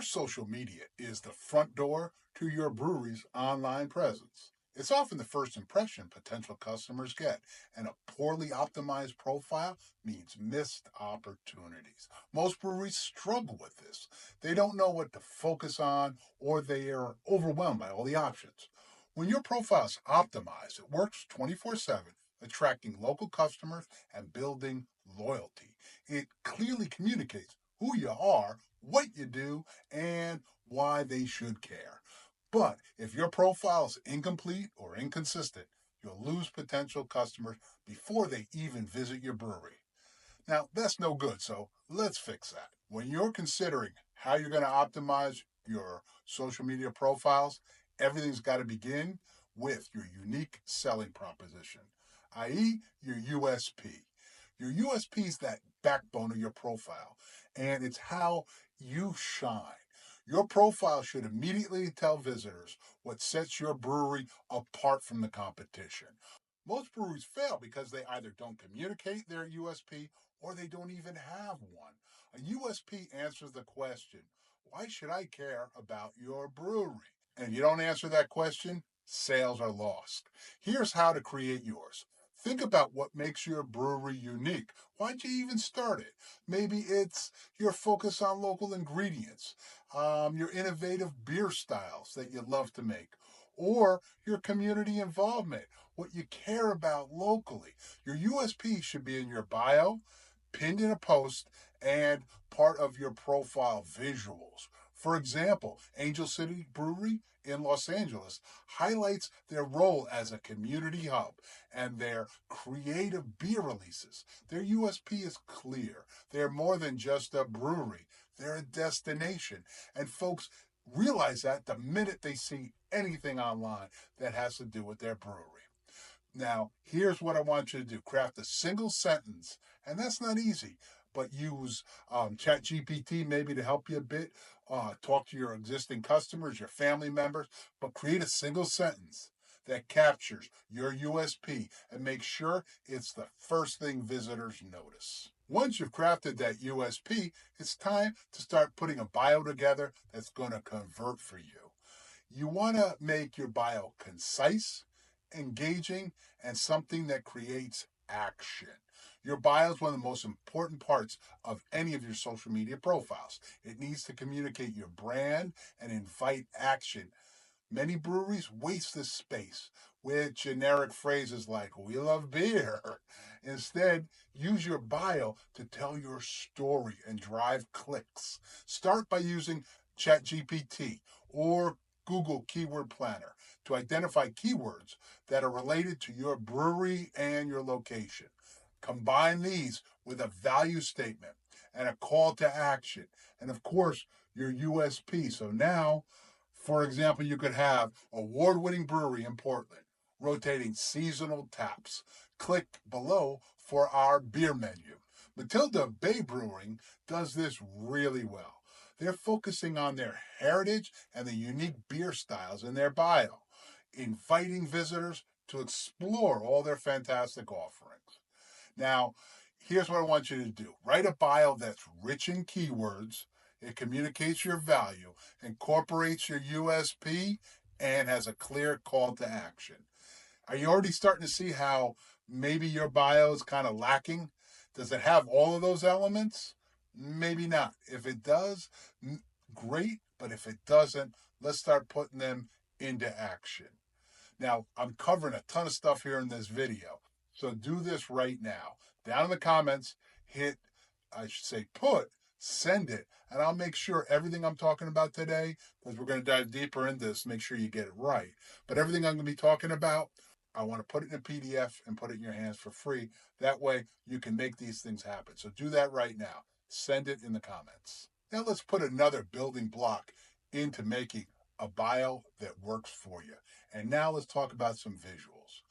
social media is the front door to your brewery's online presence. It's often the first impression potential customers get, and a poorly optimized profile means missed opportunities. Most breweries struggle with this. They don't know what to focus on, or they are overwhelmed by all the options. When your profile is optimized, it works 24/7, attracting local customers and building loyalty. It clearly communicates who you are, what you do, and why they should care. But if your profile is incomplete or inconsistent, you'll lose potential customers before they even visit your brewery. Now, that's no good, so let's fix that. When you're considering how you're going to optimize your social media profiles, everything's got to begin with your unique selling proposition, i.e., your USP. Your USP is that backbone of your profile, and it's how you shine. Your profile should immediately tell visitors what sets your brewery apart from the competition. Most breweries fail because they either don't communicate their USP or they don't even have one. A USP answers the question, why should I care about your brewery? And if you don't answer that question, sales are lost. Here's how to create yours. Think about what makes your brewery unique. Why'd you even start it? Maybe it's your focus on local ingredients, your innovative beer styles that you love to make, or your community involvement, what you care about locally. Your USP should be in your bio, pinned in a post, and part of your profile visuals. For example, Angel City Brewery in Los Angeles highlights their role as a community hub and their creative beer releases. Their USP is clear. They're more than just a brewery, they're a destination. And folks realize that the minute they see anything online that has to do with their brewery. Now, here's what I want you to do. Craft a single sentence, and that's not easy, but use ChatGPT maybe to help you a bit. Talk to your existing customers, your family members, but create a single sentence that captures your USP and make sure it's the first thing visitors notice. Once you've crafted that USP, it's time to start putting a bio together that's going to convert for you. You want to make your bio concise, engaging, and something that creates action. Your bio is one of the most important parts of any of your social media profiles. It needs to communicate your brand and invite action. Many breweries waste this space with generic phrases like, we love beer. Instead, use your bio to tell your story and drive clicks. Start by using ChatGPT or Google Keyword Planner to identify keywords that are related to your brewery and your location. Combine these with a value statement and a call to action, and of course, your USP. So now, for example, you could have award-winning brewery in Portland, rotating seasonal taps. Click below for our beer menu. Matilda Bay Brewing does this really well. They're focusing on their heritage and the unique beer styles in their bio, inviting visitors to explore all their fantastic offerings. Now, here's what I want you to do. Write a bio that's rich in keywords, it communicates your value, incorporates your USP, and has a clear call to action. Are you already starting to see how maybe your bio is kind of lacking? Does it have all of those elements? Maybe not. If it does, great. But if it doesn't, let's start putting them into action. Now, I'm covering a ton of stuff here in this video. So do this right now. Down in the comments, hit, I should say, send it, and I'll make sure everything I'm talking about today, because we're going to dive deeper into this, make sure you get it right. But everything I'm going to be talking about, I want to put it in a PDF and put it in your hands for free. That way you can make these things happen. So do that right now. Send it in the comments. Now let's put another building block into making a bio that works for you. And now let's talk about some visuals.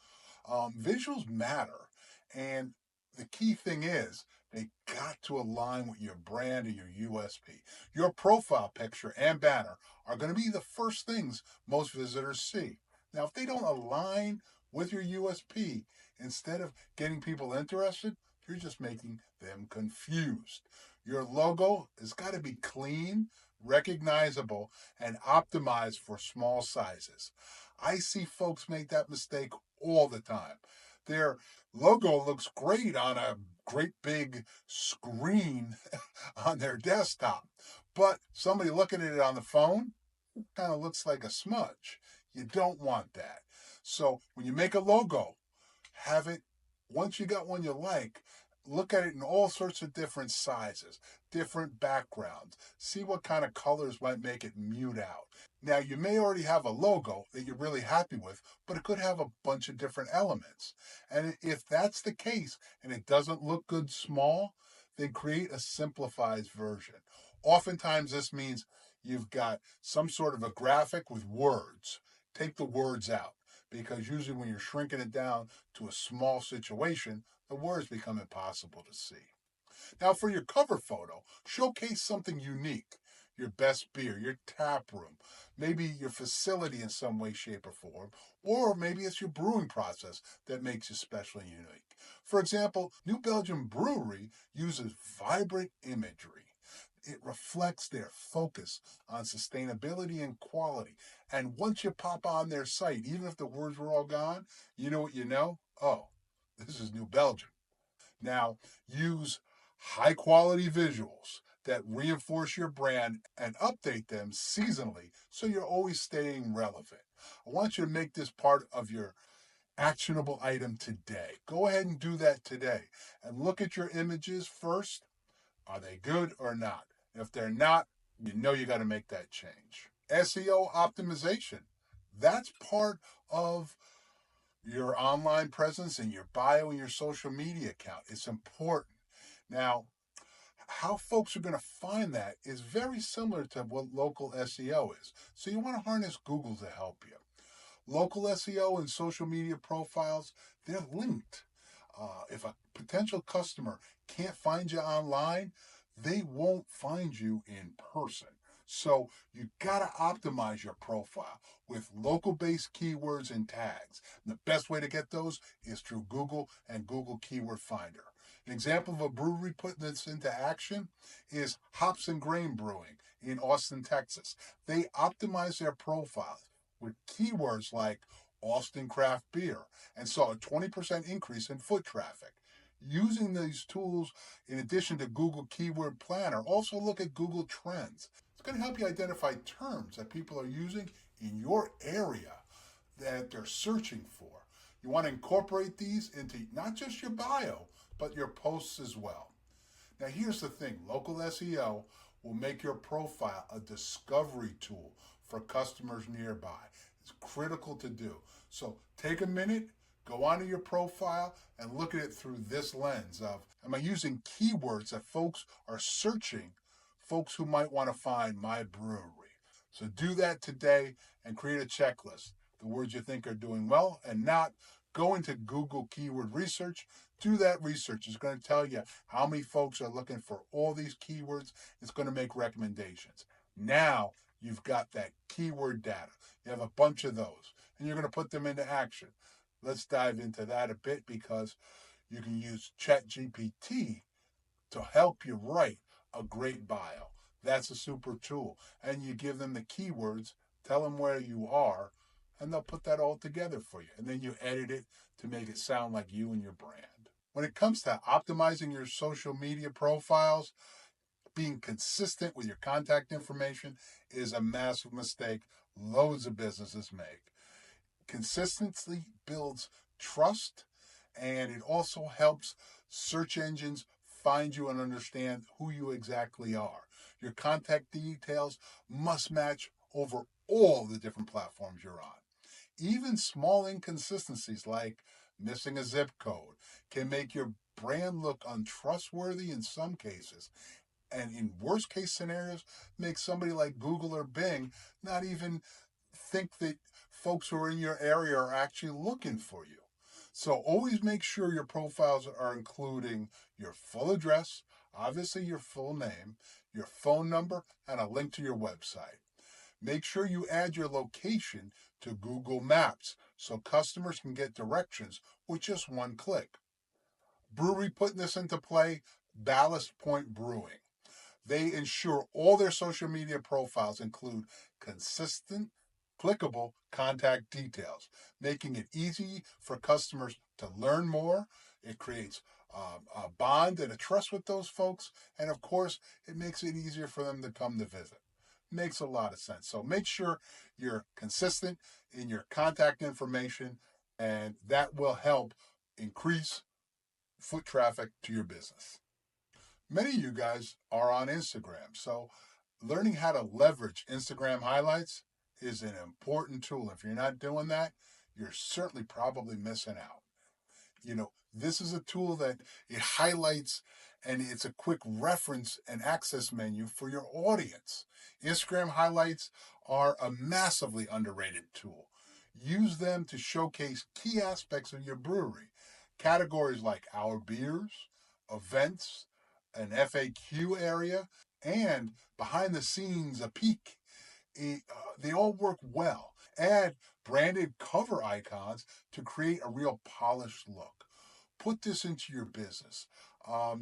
Visuals matter, and the key thing is they got to align with your brand and your USP. Your profile picture and banner are going to be the first things most visitors see. Now, if they don't align with your USP, instead of getting people interested, you're just making them confused. Your logo has got to be clean, recognizable, and optimized for small sizes. I see folks make that mistake all the time. Their logo looks great on a great big screen on their desktop, but somebody looking at it on the phone kind of looks like a smudge. You don't want that. So when you make a logo, have it, once you got one you like, look at it in all sorts of different sizes, different backgrounds, see what kind of colors might make it mute out. Now, you may already have a logo that you're really happy with, but it could have a bunch of different elements. And if that's the case and it doesn't look good small, then create a simplified version. Oftentimes, this means you've got some sort of a graphic with words. Take the words out, because usually when you're shrinking it down to a small situation, the words become impossible to see. Now, for your cover photo, showcase something unique: your best beer, your tap room, maybe your facility in some way, shape, or form, or maybe it's your brewing process that makes you special and unique. For example, New Belgium Brewery uses vibrant imagery. It reflects their focus on sustainability and quality. And once you pop on their site, even if the words were all gone, you know what you know? Oh, this is New Belgium. Now, use high quality visuals that reinforce your brand and update them seasonally so you're always staying relevant. I want you to make this part of your actionable item today. Go ahead and do that today and look at your images first. Are they good or not? If they're not, you know you got to make that change. SEO optimization. That's part of your online presence and your bio and your social media account. It's important. Now, how folks are going to find that is very similar to what local SEO is. So you want to harness Google to help you. Local SEO and social media profiles, they're linked. If a potential customer can't find you online, they won't find you in person. So you got to optimize your profile with local based keywords and tags. And the best way to get those is through Google and Google Keyword Finder. An example of a brewery putting this into action is Hops and Grain Brewing in Austin, Texas. They optimize their profiles with keywords like Austin craft beer and saw a 20% increase in foot traffic. Using these tools, in addition to Google Keyword Planner, also look at Google Trends. It's going to help you identify terms that people are using in your area that they're searching for. You want to incorporate these into not just your bio, but your posts as well. Now, here's the thing: local SEO will make your profile a discovery tool for customers nearby. It's critical to do. So take a minute, go onto your profile, and look at it through this lens of, am I using keywords that folks are searching, folks who might want to find my brewery? So do that today and create a checklist. The words you think are doing well and not. Go into Google Keyword Research. Do that research. It's going to tell you how many folks are looking for all these keywords. It's going to make recommendations. Now you've got that keyword data. You have a bunch of those, and you're going to put them into action. Let's dive into that a bit, because you can use ChatGPT to help you write a great bio. That's a super tool. And you give them the keywords, tell them where you are, and they'll put that all together for you. And then you edit it to make it sound like you and your brand. When it comes to optimizing your social media profiles, being consistent with your contact information is a massive mistake loads of businesses make. Consistency builds trust, and it also helps search engines find you and understand who you exactly are. Your contact details must match over all the different platforms you're on. Even small inconsistencies like missing a zip code can make your brand look untrustworthy in some cases, and in worst case scenarios, make somebody like Google or Bing not even think that folks who are in your area are actually looking for you. So always make sure your profiles are including your full address, obviously your full name, your phone number, and a link to your website. Make sure you add your location to Google Maps so customers can get directions with just one click. Brewery putting this into play: Ballast Point Brewing. They ensure all their social media profiles include consistent, clickable contact details, making it easy for customers to learn more. It creates a bond and a trust with those folks. And of course, it makes it easier for them to come to visit. Makes a lot of sense. So make sure you're consistent in your contact information, and that will help increase foot traffic to your business. Many of you guys are on Instagram, so learning how to leverage Instagram highlights is an important tool. If you're not doing that, you're certainly probably missing out. This is a tool that it highlights, and it's a quick reference and access menu for your audience. Instagram highlights are a massively underrated tool. Use them to showcase key aspects of your brewery. Categories like our beers, events, an FAQ area, and behind the scenes, a peek. They all work well. Add branded cover icons to create a real polished look. Put this into your business. A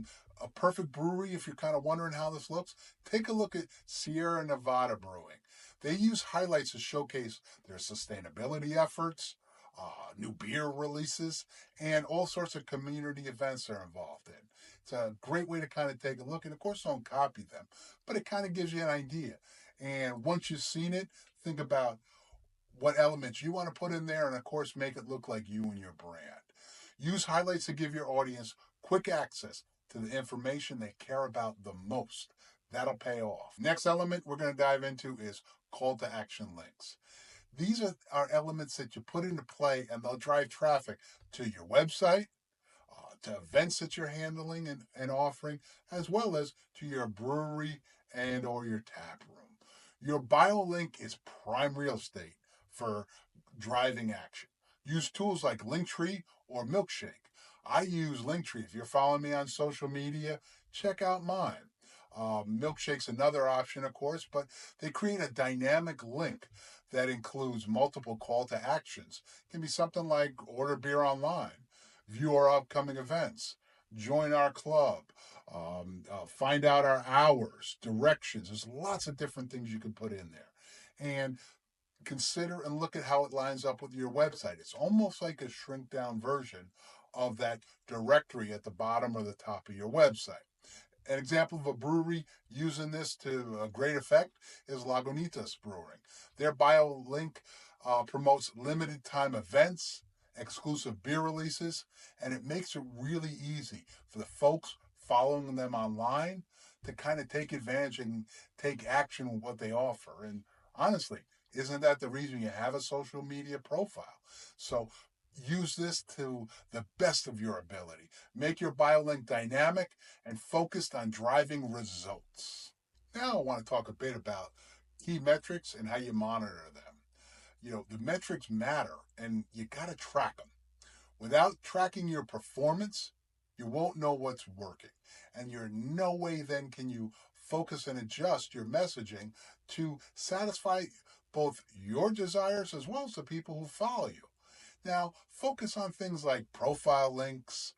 perfect brewery, if you're kind of wondering how this looks, take a look at Sierra Nevada Brewing. They use highlights to showcase their sustainability efforts, new beer releases, and all sorts of community events they're involved in. It's a great way to kind of take a look, and of course, don't copy them, but it kind of gives you an idea. And once you've seen it, think about what elements you want to put in there, and of course, make it look like you and your brand. Use highlights to give your audience quick access to the information they care about the most. That'll pay off. Next element we're going to dive into is call to action links. These are elements that you put into play, and they'll drive traffic to your website, to events that you're handling and offering, as well as to your brewery and or your tap room. Your bio link is prime real estate for driving action. Use tools like Linktree or Milkshake. I use Linktree. If you're following me on social media, check out mine. Milkshake's another option, of course, but they create a dynamic link that includes multiple call to actions. It can be something like order beer online, view our upcoming events, join our club, find out our hours, directions. There's lots of different things you can put in there. And consider and look at how it lines up with your website. It's almost like a shrink down version of that directory at the bottom or the top of your website. An example of a brewery using this to a great effect is Lagunitas Brewing. Their bio link promotes limited time events, exclusive beer releases, and it makes it really easy for the folks following them online to kind of take advantage and take action with what they offer. And honestly, isn't that the reason you have a social media profile? So use this to the best of your ability. Make your bio link dynamic and focused on driving results. Now I want to talk a bit about key metrics and how you monitor them. The metrics matter, and you got to track them. Without tracking your performance, you won't know what's working. And you're no way then can you focus and adjust your messaging to satisfy both your desires as well as the people who follow you. Now, focus on things like profile links,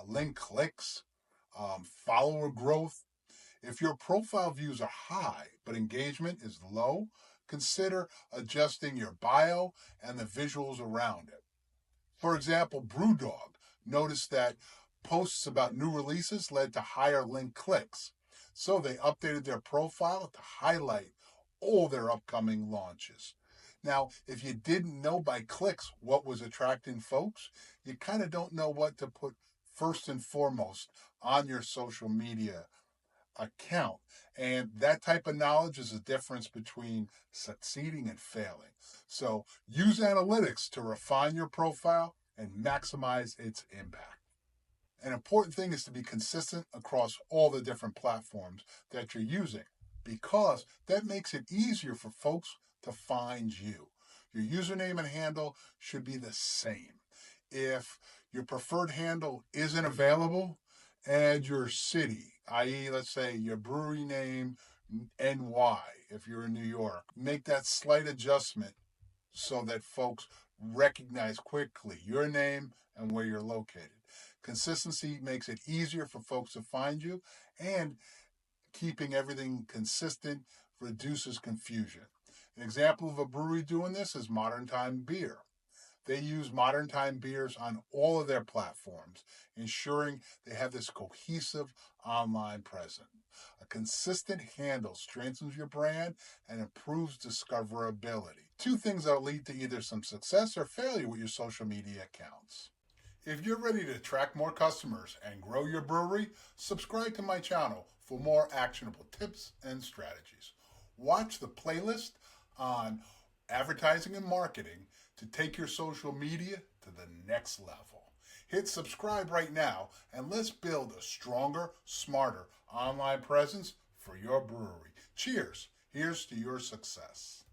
link clicks, follower growth. If your profile views are high but engagement is low, consider adjusting your bio and the visuals around it. For example, Brewdog noticed that posts about new releases led to higher link clicks. So they updated their profile to highlight all their upcoming launches. Now, if you didn't know by clicks what was attracting folks, you kind of don't know what to put first and foremost on your social media account. And that type of knowledge is the difference between succeeding and failing. So use analytics to refine your profile and maximize its impact. An important thing is to be consistent across all the different platforms that you're using, because that makes it easier for folks to find you. Your username and handle should be the same. If your preferred handle isn't available, add your city, i.e., let's say your brewery name, NY, if you're in New York. Make that slight adjustment so that folks recognize quickly your name and where you're located. Consistency makes it easier for folks to find you, and Keeping everything consistent reduces confusion. An example of a brewery doing this is Modern Time Beer. They use Modern Time beers on all of their platforms, ensuring they have this cohesive online presence. A consistent handle strengthens your brand and improves discoverability. Two things that lead to either some success or failure with your social media accounts. If you're ready to attract more customers and grow your brewery, subscribe to my channel for more actionable tips and strategies. Watch the playlist on advertising and marketing to take your social media to the next level. Hit subscribe right now and let's build a stronger, smarter online presence for your brewery. Cheers. Here's to your success.